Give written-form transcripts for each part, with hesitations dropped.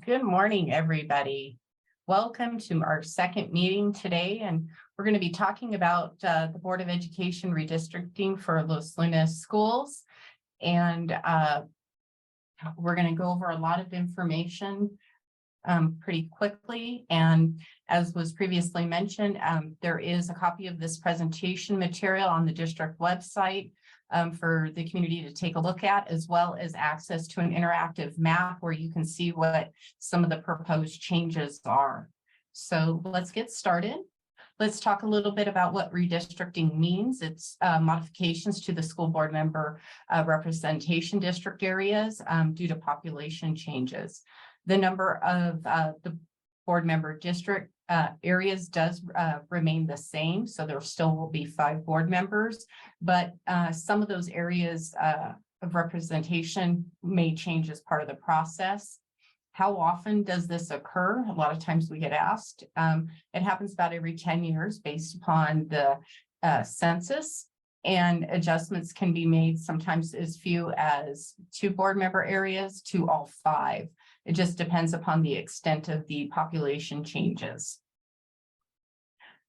Good morning, everybody. Welcome to our second meeting today, and we're going to be talking about the Board of Education redistricting for Los Lunas schools. And we're going to go over a lot of information pretty quickly. And as was previously mentioned, there is a copy of this presentation material on the district website for the community to take a look at, as well as access to an interactive map where you can see what some of the proposed changes are. So let's get started. Let's talk a little bit about what redistricting means. It's modifications to the school board member representation district areas due to population changes. The number of the board member district areas does remain the same, so there still will be 5 board members, but some of those areas of representation may change as part of the process. How often does this occur? A lot of times we get asked. It happens about every 10 years based upon the census, and adjustments can be made sometimes as few as 2 board member areas to all 5. It just depends upon the extent of the population changes.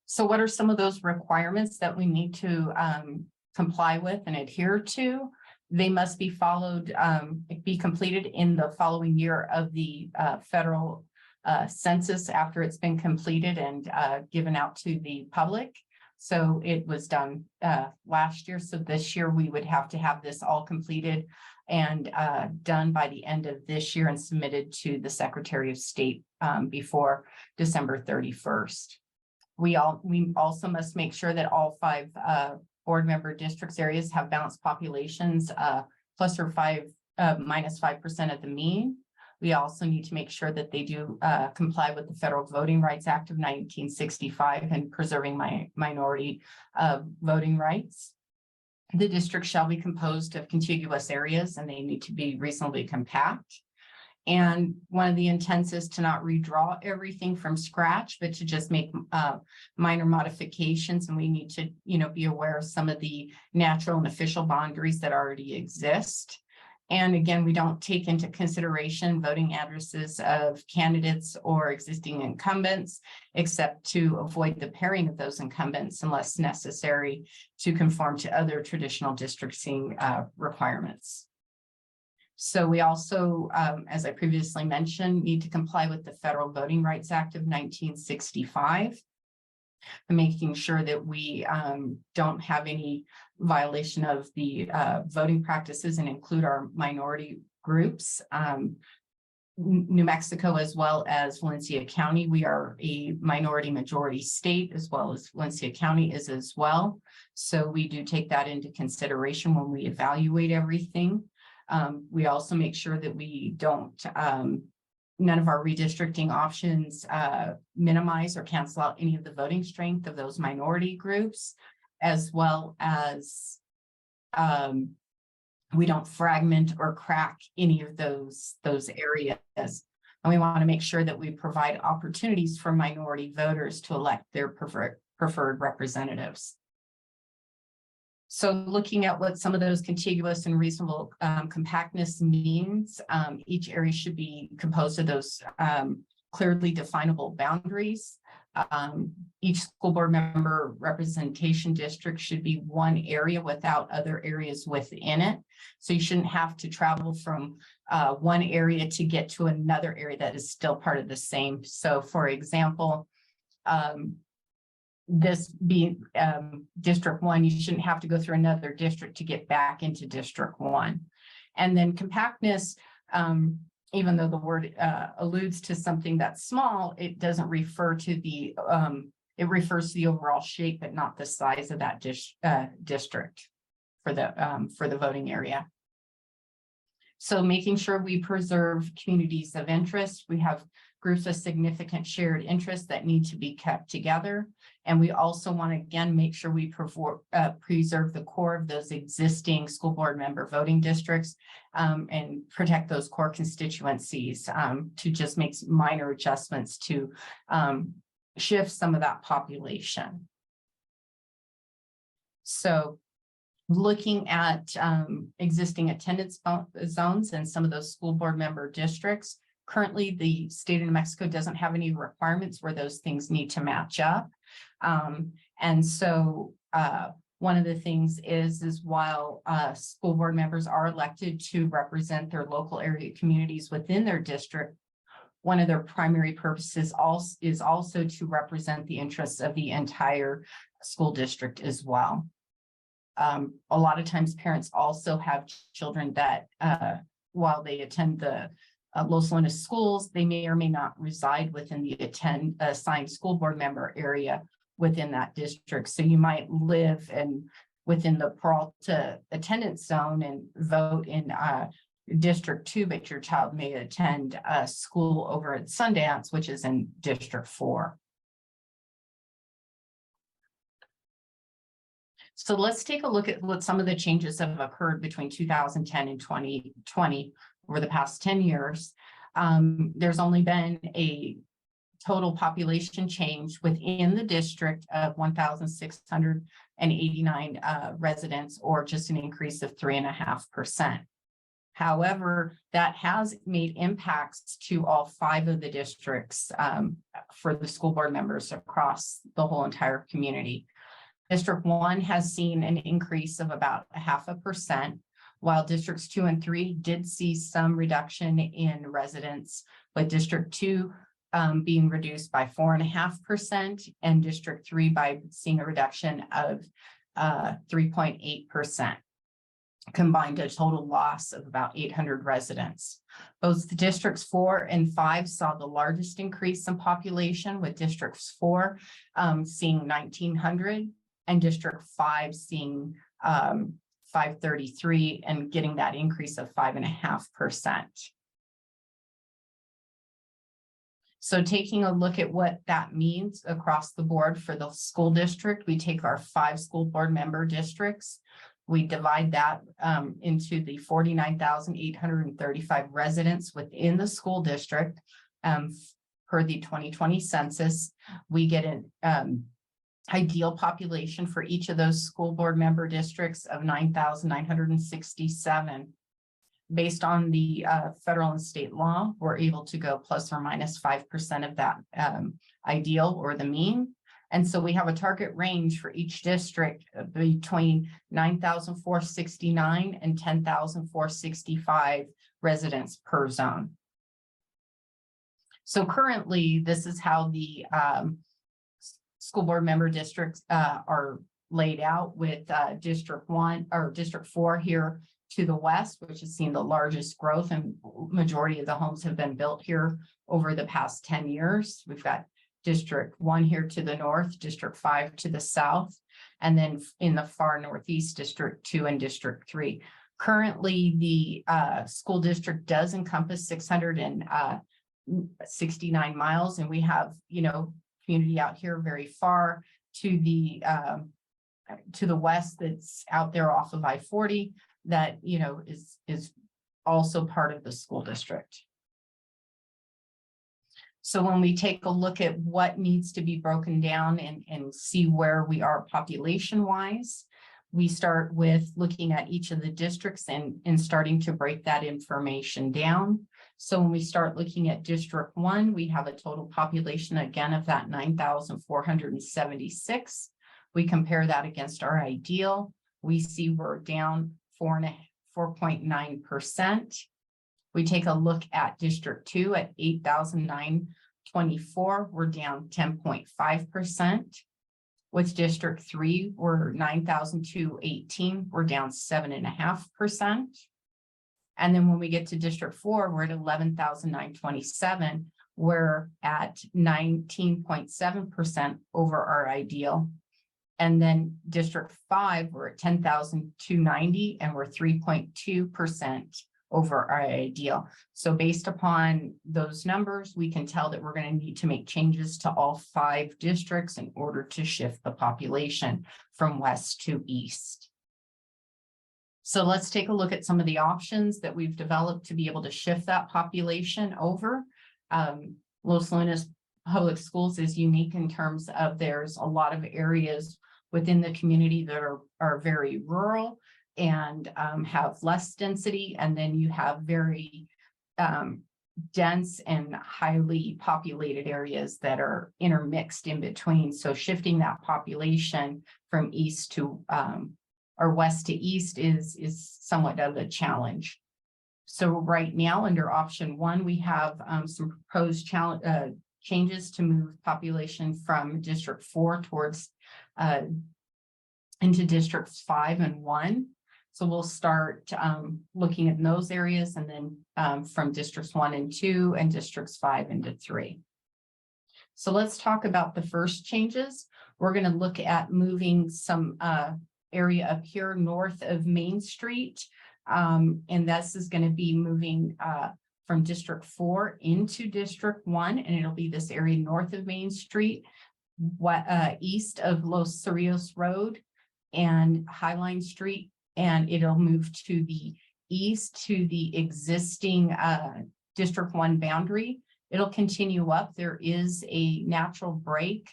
So what are some of those requirements that we need to comply with and adhere to? They must be followed, be completed in the following year of the federal census after it's been completed and given out to the public. So it was done last year. So this year we would have to have this all completed and done by the end of this year and submitted to the Secretary of State before December 31st. We also must make sure that all 5 board member districts areas have balanced populations plus or minus 5% of the mean. We also need to make sure that they do comply with the Federal Voting Rights Act of 1965 and preserving minority voting rights. The district shall be composed of contiguous areas and they need to be reasonably compact. And one of the intents is to not redraw everything from scratch, but to just make minor modifications. And we need to, be aware of some of the natural and official boundaries that already exist. And again, we don't take into consideration voting addresses of candidates or existing incumbents, except to avoid the pairing of those incumbents unless necessary to conform to other traditional districting requirements. So we also, as I previously mentioned, need to comply with the Federal Voting Rights Act of 1965. And making sure that we don't have any violation of the voting practices and include our minority groups. New Mexico, as well as Valencia County, we are a minority majority state, as well as Valencia County is as well. So we do take that into consideration when we evaluate everything. We also make sure that we don't none of our redistricting options minimize or cancel out any of the voting strength of those minority groups, as well as we don't fragment or crack any of those areas. And we want to make sure that we provide opportunities for minority voters to elect their preferred representatives. So looking at what some of those contiguous and reasonable compactness means, each area should be composed of those clearly definable boundaries. Each school board member representation district should be one area without other areas within it. So you shouldn't have to travel from one area to get to another area that is still part of the same. So for example, this being District 1, you shouldn't have to go through another district to get back into District 1. And then compactness, even though the word alludes to something that's small, it doesn't refer to the, it refers to the overall shape, but not the size of that district for the voting area. So making sure we preserve communities of interest. We have groups of significant shared interests that need to be kept together. And we also want to, again, make sure we preserve the core of those existing school board member voting districts and protect those core constituencies to just make minor adjustments to shift some of that population. So looking at existing attendance zones and some of those school board member districts, Currently, the state of New Mexico doesn't have any requirements where those things need to match up. And so one of the things is while school board members are elected to represent their local area communities within their district, one of their primary purposes is also to represent the interests of the entire school district as well. A lot of times parents also have children that while they attend the Los Lunas schools, they may or may not reside within the assigned school board member area within that district. So you might live within the Peralta attendance zone and vote in District 2, but your child may attend a school over at Sundance, which is in District 4. So let's take a look at what some of the changes have occurred between 2010 and 2020 over the past 10 years. There's only been a total population change within the district of 1,689 residents, or just an increase of 3.5%. However, that has made impacts to all 5 of the districts for the school board members across the whole entire community. District 1 has seen an increase of about 0.5%, while districts 2 and 3 did see some reduction in residents, with District 2 being reduced by 4.5%, and District 3 by seeing a reduction of 3.8%. Combined a total loss of about 800 residents. Both the districts 4 and 5 saw the largest increase in population, with districts 4 seeing 1,900 and district 5 seeing 533, and getting that increase of 5.5%. So taking a look at what that means across the board for the school district, we take our 5 school board member districts. We divide that into the 49,835 residents within the school district. Per the 2020 census, we get an ideal population for each of those school board member districts of 9,967. Based on the federal and state law, we're able to go plus or minus 5% of that ideal or the mean. And so we have a target range for each district between 9,469 and 10,465 residents per zone. So currently, this is how the school board member districts are laid out, with District 1 or District 4 here to the west, which has seen the largest growth, and majority of the homes have been built here over the past 10 years. We've got District 1 here to the north, District 5 to the south, and then in the far northeast, District 2 and District 3. Currently, the school district does encompass 669 miles, and we have, community out here very far to the west that's out there off of I-40 that, is also part of the school district. So when we take a look at what needs to be broken down and see where we are population-wise, we start with looking at each of the districts and starting to break that information down. So when we start looking at District 1, we have a total population, again, of that 9,476. We compare that against our ideal. We see we're down 4.9%. We take a look at District 2 at 8,924. We're down 10.5%. With District 3, we're 9,218. We're down 7.5%. And then when we get to District 4, we're at 11,927. We're at 19.7% over our ideal. And then District 5, we're at 10,290, and we're 3.2% over our ideal. So based upon those numbers, we can tell that we're going to need to make changes to all 5 districts in order to shift the population from west to east. So let's take a look at some of the options that we've developed to be able to shift that population over. Los Lunas Public Schools is unique in terms of there's a lot of areas within the community that are very rural and have less density. And then you have very dense and highly populated areas that are intermixed in between. So shifting that population from east to or west to east is somewhat of a challenge. So right now, under option 1, we have some proposed changes to move population from District 4 towards into Districts 5 and 1. So we'll start looking at those areas, and then from Districts 1 and 2 and Districts 5 into 3. So let's talk about the first changes. We're going to look at moving some area up here north of Main Street. And this is going to be moving from District 4 into District 1, and it'll be this area north of Main Street, east of Los Cerrillos Road and Highline Street, and it'll move to the east to the existing District 1 boundary. It'll continue up. There is a natural break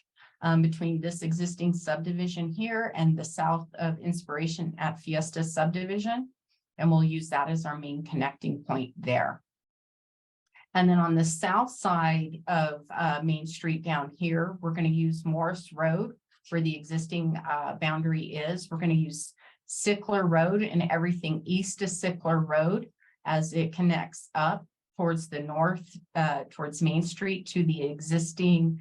between this existing subdivision here and the south of Inspiration at Fiesta subdivision, and we'll use that as our main connecting point there. And then on the south side of Main Street down here, we're going to use Morris Road where the existing boundary is. We're going to use Sickler Road and everything east of Sickler Road as it connects up towards the north, towards Main Street to the existing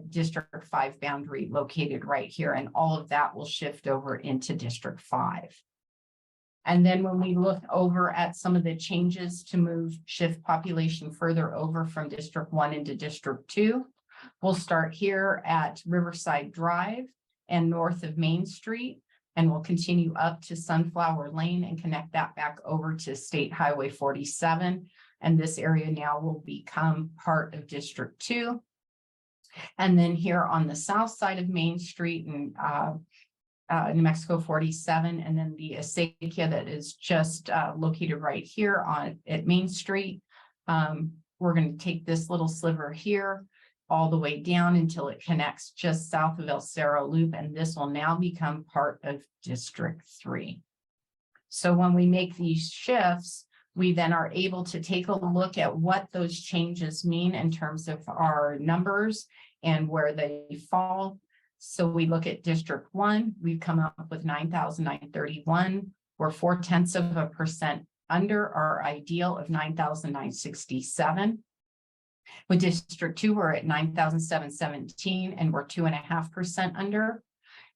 District 5 boundary located right here. And all of that will shift over into District 5. And then when we look over at some of the changes to shift population further over from District 1 into District 2, we'll start here at Riverside Drive and north of Main Street, and we'll continue up to Sunflower Lane and connect that back over to State Highway 47. And this area now will become part of District 2. And then here on the south side of Main Street and New Mexico 47, and then the acequia that is just located right here at Main Street. We're going to take this little sliver here all the way down until it connects just south of El Cerro Loop, and this will now become part of District 3. So when we make these shifts, we then are able to take a look at what those changes mean in terms of our numbers and where they fall. So we look at District 1, we've come up with 9,931. We're 0.4% under our ideal of 9,967. With District 2, we're at 9,717 and we're 2.5% under.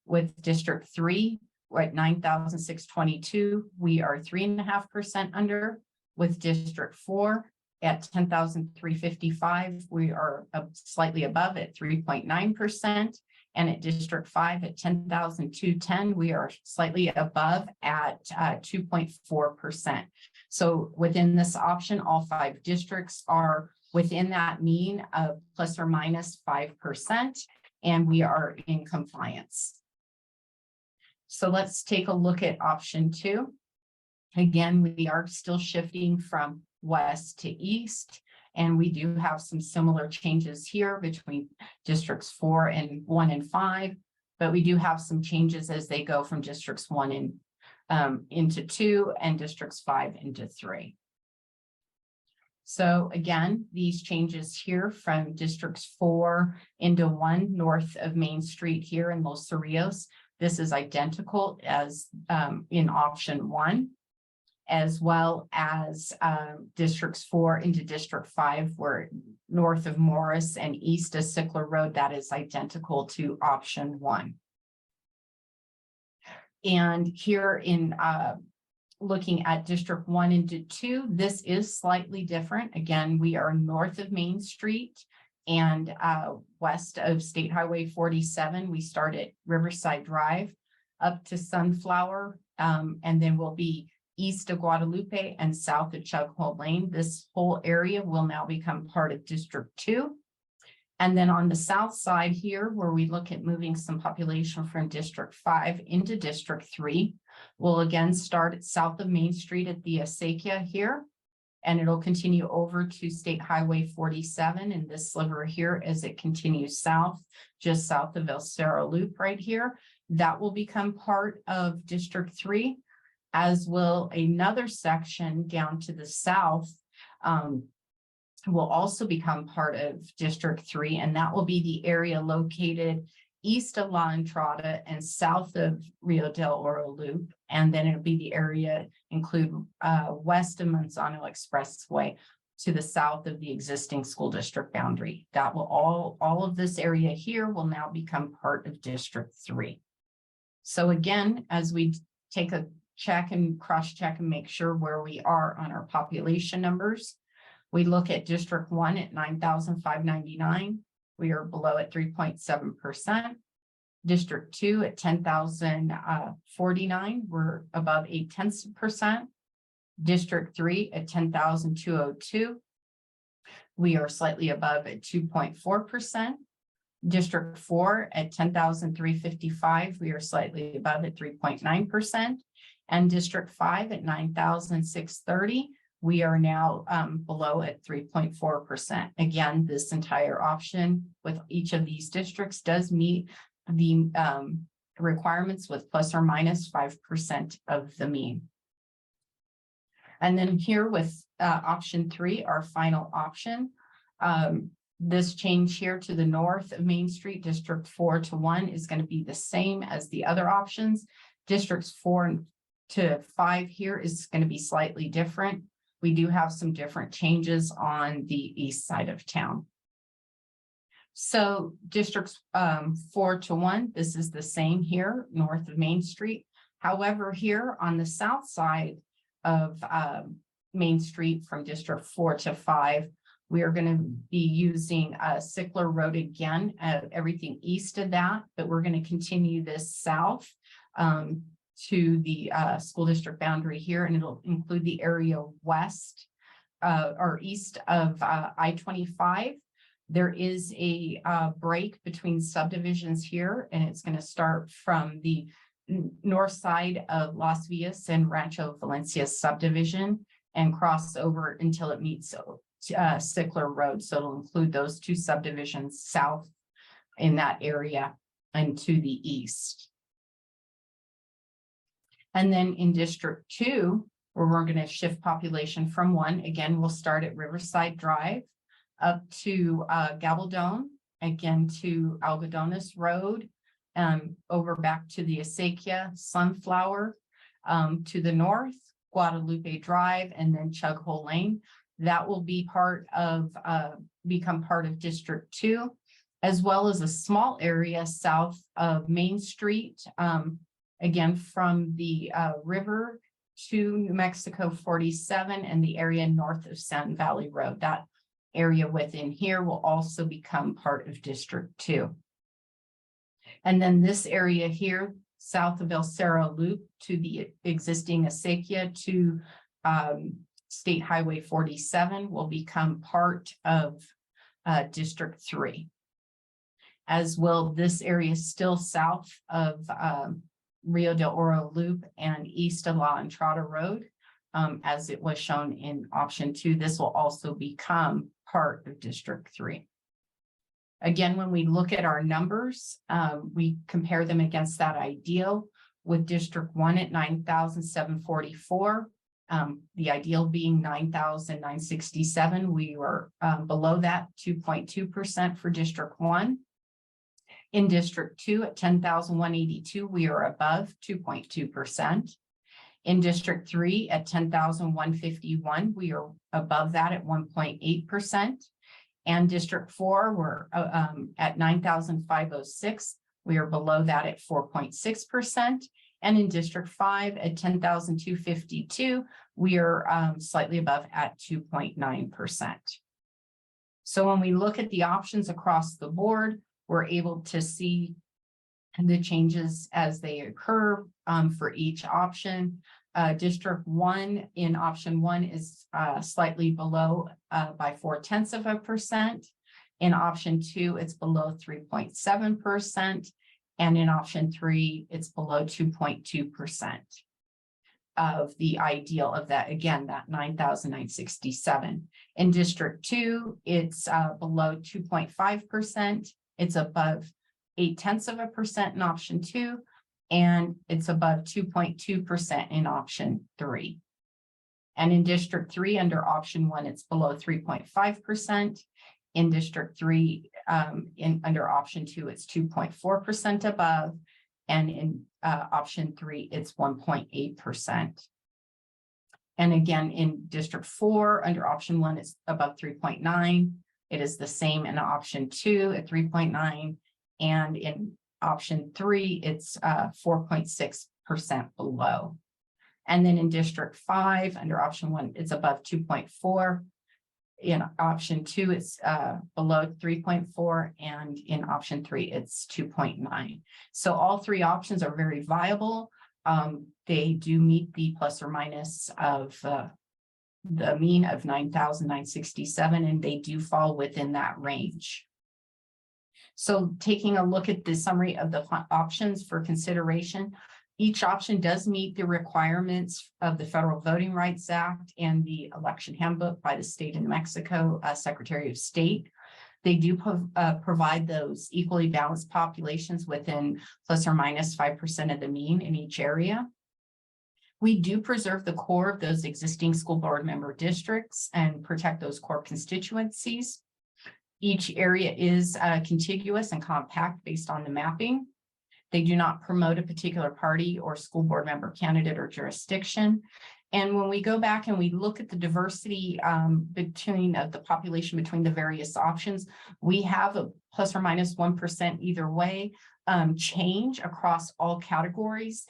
With District 3, we're at 9,622. We are 3.5% under. With District 4 at 10,355, we are slightly above at 3.9%. And at District 5 at 10,210, we are slightly above at 2.4%. So within this option, all 5 districts are within that mean of plus or minus 5%, and we are in compliance. So let's take a look at option 2. Again, we are still shifting from west to east, and we do have some similar changes here between Districts 4 and 1 and 5, but we do have some changes as they go from Districts 1 into 2 and Districts 5 into 3. So again, these changes here from Districts 4 into 1 north of Main Street here in Los Cerrillos, this is identical as in option 1, as well as Districts 4 into District 5, where north of Morris and east of Sickler Road, that is identical to option 1. And here in looking at District 1 into 2, this is slightly different. Again, we are north of Main Street and west of State Highway 47. We start at Riverside Drive up to Sunflower, and then we'll be east of Guadalupe and south of Chug Hole Lane. This whole area will now become part of District 2. And then on the south side here, where we look at moving some population from District 5 into District 3, we'll again start at south of Main Street at the acequia here, and it'll continue over to State Highway 47 in this sliver here as it continues south, just south of El Cerro Loop right here. That will become part of District 3, as will another section down to the south will also become part of District 3, and that will be the area located east of La Entrada and south of Rio del Oro Loop. And then it'll be the area include west of Manzano Expressway to the south of the existing school district boundary. That will all of this area here will now become part of District 3. So again, as we take a check and cross-check and make sure where we are on our population numbers, we look at District 1 at 9,599. We are below at 3.7%. District 2 at 10,049. We're above 0.8%. District 3 at 10,202. We are slightly above at 2.4%. District 4 at 10,355. We are slightly above at 3.9%. And District 5 at 9,630. We are now below at 3.4%. Again, this entire option with each of these districts does meet the requirements with plus or minus 5% of the mean. And then here with option 3, our final option, this change here to the north of Main Street, District 4 to 1 is going to be the same as the other options. Districts 4 to 5 here is going to be slightly different. We do have some different changes on the east side of town. So districts 4 to 1, this is the same here, north of Main Street. However, here on the south side of Main Street from District 4 to 5, we are going to be using Sickler Road again, everything east of that, but we're going to continue this south to the school district boundary here, and it'll include the area west or east of I-25. There is a break between subdivisions here, and it's going to start from the north side of Las Villas and Rancho Valencia subdivision and cross over until it meets Sickler Road. So it'll include those two subdivisions south in that area and to the east. And then in District 2, where we're going to shift population from 1, again, we'll start at Riverside Drive up to Gabaldon, again to Algodones Road, over back to the Acequia, Sunflower, to the north, Guadalupe Drive, and then Chug Hole Lane. That will be become part of District 2, as well as a small area south of Main Street, again, from the river to New Mexico 47 and the area north of San Valley Road. That area within here will also become part of District 2. And then this area here, south of El Cerro Loop to the existing Acequia to State Highway 47 will become part of District 3. As will this area still south of Rio del Oro Loop and east of La Entrada Road, as it was shown in option 2. This will also become part of District 3. Again, when we look at our numbers, we compare them against that ideal with District 1 at 9,744. The ideal being 9,967. We were below that 2.2% for District 1. In District 2 at 10,182, we are above 2.2%. In District 3 at 10,151, we are above that at 1.8%. And District 4, we're at 9,506. We are below that at 4.6%. And in District 5 at 10,252, we are slightly above at 2.9%. So when we look at the options across the board, we're able to see the changes as they occur for each option. District 1 in option 1 is slightly below by 0.4%. In option 2, it's below 3.7%. And in option 3, it's below 2.2% of the ideal of that, again, that 9,967. In District 2, it's below 2.5%. It's above 0.8% in option 2, and it's above 2.2% in option 3. And in District 3, under option 1, it's below 3.5%. In District 3, under option 2, it's 2.4% above. And in option 3, it's 1.8%. And again, in District 4, under option 1, it's above 3.9. It is the same in option 2 at 3.9. And in option 3, it's 4.6% below. And then in District 5, under option 1, it's above 2.4. In option 2, it's below 3.4, and in option 3, it's 2.9. So all three options are very viable. They do meet the plus or minus of the mean of 9,967, and they do fall within that range. So taking a look at the summary of the options for consideration, each option does meet the requirements of the Federal Voting Rights Act and the Election Handbook by the State of New Mexico Secretary of State. They do provide those equally balanced populations within plus or minus 5% of the mean in each area. We do preserve the core of those existing school board member districts and protect those core constituencies. Each area is contiguous and compact based on the mapping. They do not promote a particular party or school board member candidate or jurisdiction. And when we go back and we look at the diversity between the population between the various options, we have a plus or minus 1% either way change across all categories,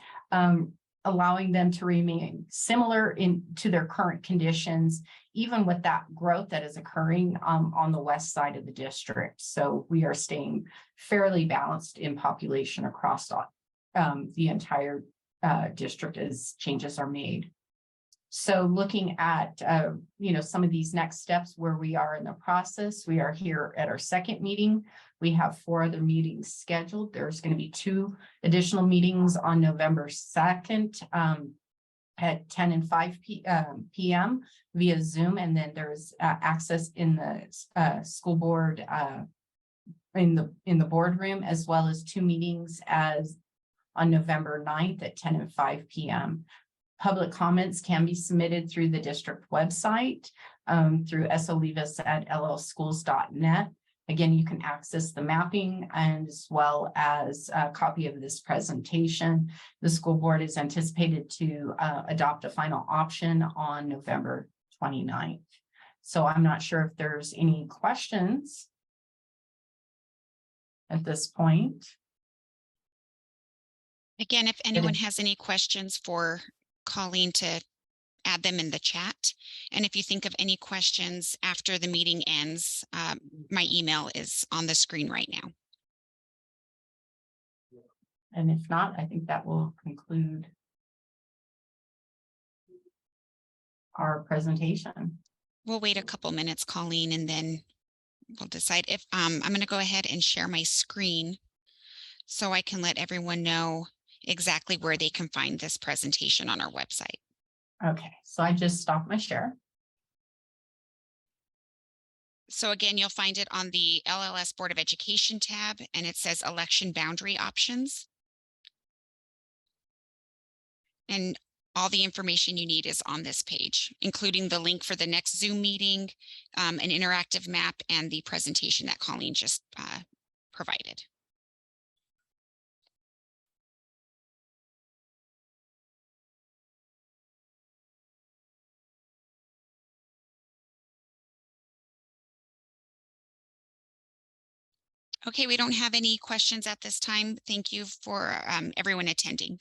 allowing them to remain similar to their current conditions, even with that growth that is occurring on the west side of the district. So we are staying fairly balanced in population across the entire district as changes are made. So looking at some of these next steps where we are in the process, we are here at our second meeting. We have 4 other meetings scheduled. There's going to be 2 additional meetings on November 2nd at 10 and 5 p.m. via Zoom. And then there's access in the school board in the boardroom, as well as 2 meetings on November 9th at 10 and 5 p.m. Public comments can be submitted through the district website through solivas@llschools.net. Again, you can access the mapping and as well as a copy of this presentation. The school board is anticipated to adopt a final option on November 29th. So I'm not sure if there's any questions at this point. Again, if anyone has any questions for Colleen, to add them in the chat. And if you think of any questions after the meeting ends, my email is on the screen right now. And if not, I think that will conclude our presentation. We'll wait a couple minutes, Colleen, and then we'll decide if I'm going to go ahead and share my screen so I can let everyone know exactly where they can find this presentation on our website. Okay, so I just stopped my share. So again, you'll find it on the LLS Board of Education tab, and it says election boundary options. And all the information you need is on this page, including the link for the next Zoom meeting, an interactive map, and the presentation that Colleen just provided. Okay, we don't have any questions at this time. Thank you for everyone attending.